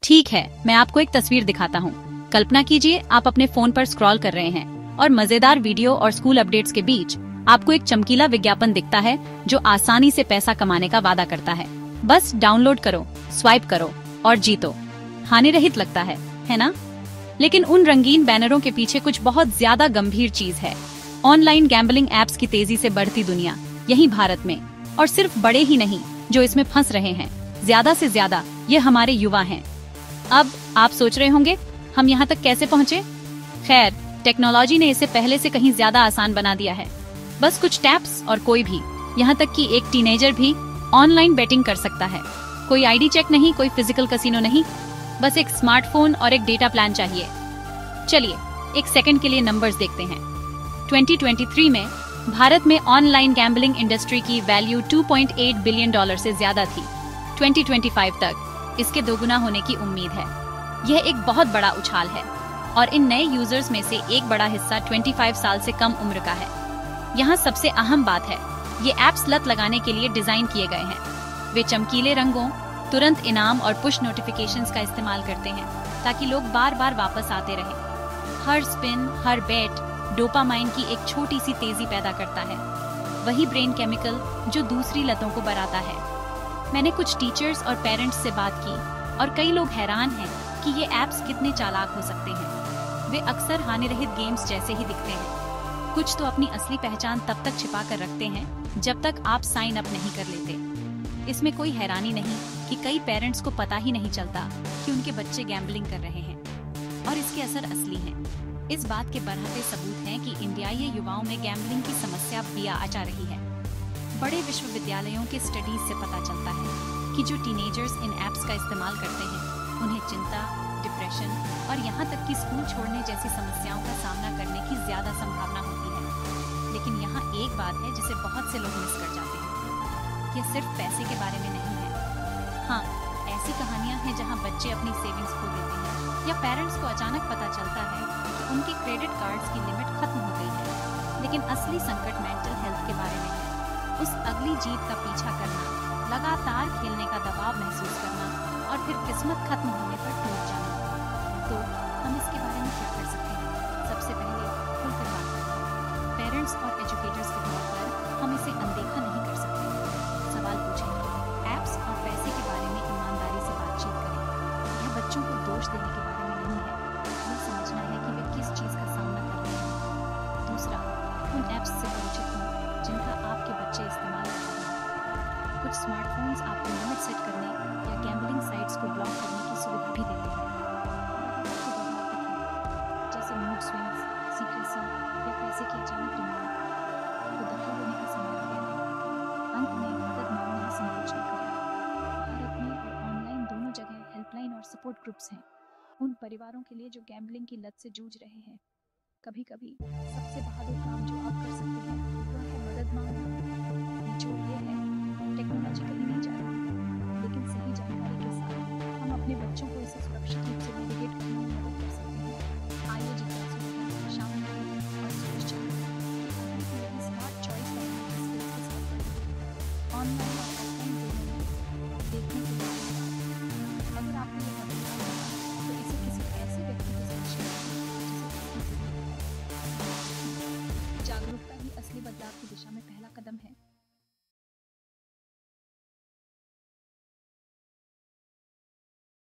ठीक है, मैं आपको एक तस्वीर दिखाता हूँ। कल्पना कीजिए आप अपने फोन पर स्क्रॉल कर रहे हैं और मजेदार वीडियो और स्कूल अपडेट्स के बीच आपको एक चमकीला विज्ञापन दिखता है जो आसानी से पैसा कमाने का वादा करता है। बस डाउनलोड करो, स्वाइप करो और जीतो। हानि रहित लगता है ना? लेकिन उन रंगीन बैनरों के पीछे कुछ बहुत ज्यादा गंभीर चीज है। ऑनलाइन गैम्बलिंग एप्स की तेजी से बढ़ती दुनिया, यही भारत में। और सिर्फ बड़े ही नहीं जो इसमें फंस रहे हैं, ज्यादा से ज्यादा ये हमारे युवा हैं। अब आप सोच रहे होंगे हम यहाँ तक कैसे पहुँचे? खैर, टेक्नोलॉजी ने इसे पहले से कहीं ज्यादा आसान बना दिया है। बस कुछ टैप्स और कोई भी, यहाँ तक कि एक टीनेजर भी ऑनलाइन बेटिंग कर सकता है। कोई आईडी चेक नहीं, कोई फिजिकल कैसीनो नहीं, बस एक स्मार्टफोन और एक डेटा प्लान चाहिए। चलिए एक सेकंड के लिए नंबर्स देखते हैं। 2023 में भारत में ऑनलाइन गैम्बलिंग इंडस्ट्री की वैल्यू $2.8 बिलियन से ज्यादा थी। 2025 तक इसके दोगुना होने की उम्मीद है। यह एक बहुत बड़ा उछाल है और इन नए यूजर्स में से एक बड़ा हिस्सा 25 साल से कम उम्र का है। यहाँ सबसे अहम बात है, ये ऐप्स लत लगाने के लिए डिजाइन किए गए हैं। वे चमकीले रंगों, तुरंत इनाम और पुश नोटिफिकेशंस का इस्तेमाल करते हैं ताकि लोग बार बार वापस आते रहें। हर स्पिन, हर बेट डोपामाइन की एक छोटी सी तेजी पैदा करता है, वही ब्रेन केमिकल जो दूसरी लतों को बढ़ाता है। मैंने कुछ टीचर्स और पेरेंट्स से बात की और कई लोग हैरान हैं कि ये ऐप्स कितने चालाक हो सकते हैं। वे अक्सर हानिरहित गेम्स जैसे ही दिखते हैं। कुछ तो अपनी असली पहचान तब तक छिपा कर रखते हैं जब तक आप साइन अप नहीं कर लेते। इसमें कोई हैरानी नहीं कि कई पेरेंट्स को पता ही नहीं चलता कि उनके बच्चे गैम्बलिंग कर रहे हैं और इसके असर असली हैं। इस बात के बढ़ते सबूत हैं कि इंडियाई युवाओं में गैम्बलिंग की समस्या भी आ रही है। बड़े विश्वविद्यालयों के स्टडीज से पता चलता है कि जो टीनेजर्स इन ऐप्स का इस्तेमाल करते हैं, उन्हें चिंता, डिप्रेशन और यहाँ तक कि स्कूल छोड़ने जैसी समस्याओं का सामना करने की ज्यादा संभावना होती है। लेकिन यहाँ एक बात है जिसे बहुत से लोग मिस कर जाते हैं। यह सिर्फ पैसे के बारे में नहीं है। हाँ, ऐसी कहानियाँ हैं जहाँ बच्चे अपनी सेविंग्स खो देते हैं या पेरेंट्स को अचानक पता चलता है कि उनके क्रेडिट कार्ड्स की लिमिट खत्म हो गई है। लेकिन असली संकट मेंटल हेल्थ के बारे में है। उस अगली जीत का पीछा करना, लगातार खेलने का दबाव महसूस करना और फिर किस्मत खत्म होने पर टूट जाना। तो हम इसके बारे में क्या कर सकते हैं? सबसे पहले खुलकर बात करें। पेरेंट्स और एजुकेटर्स के तौर पर हम इसे अनदेखा नहीं कर सकते। सवाल पूछें, ऐप्स और पैसे के बारे में ईमानदारी से बातचीत करें। यह बच्चों को दोष देने के बारे में नहीं है, यह समझना है कि वे किस चीज़ का सामना कर रहे हैं। दूसरा, उन ऐप्स से परिचित हों जिनका आपके बच्चे इस्तेमाल कर रहे हैं। कुछ स्मार्टफोन्स आपको लिमिट सेट करने या गैम्बलिंग साइट्स को ब्लॉक करने की सुविधा भी देते हैं। जैसे मूड स्विंग्स, सीक्रेसी या पैसे की अचानक डिमांड, तो दखल देने का समय आ गया है। अंत में मदद मांगने से संकोच न करें। भारत में और ऑनलाइन दोनों जगह हेल्पलाइन और सपोर्ट ग्रुप्स हैं उन परिवारों के लिए जो गैम्बलिंग की लत से जूझ रहे हैं। कभी कभी सबसे बहादुर काम जो आप कर सकते हैं वह है मदद मांगना। निचोड़ ये है, टेक्नोलॉजी कहीं नहीं जा रही, लेकिन सही जानकारी के साथ हम अपने बच्चों को इसे सुरक्षित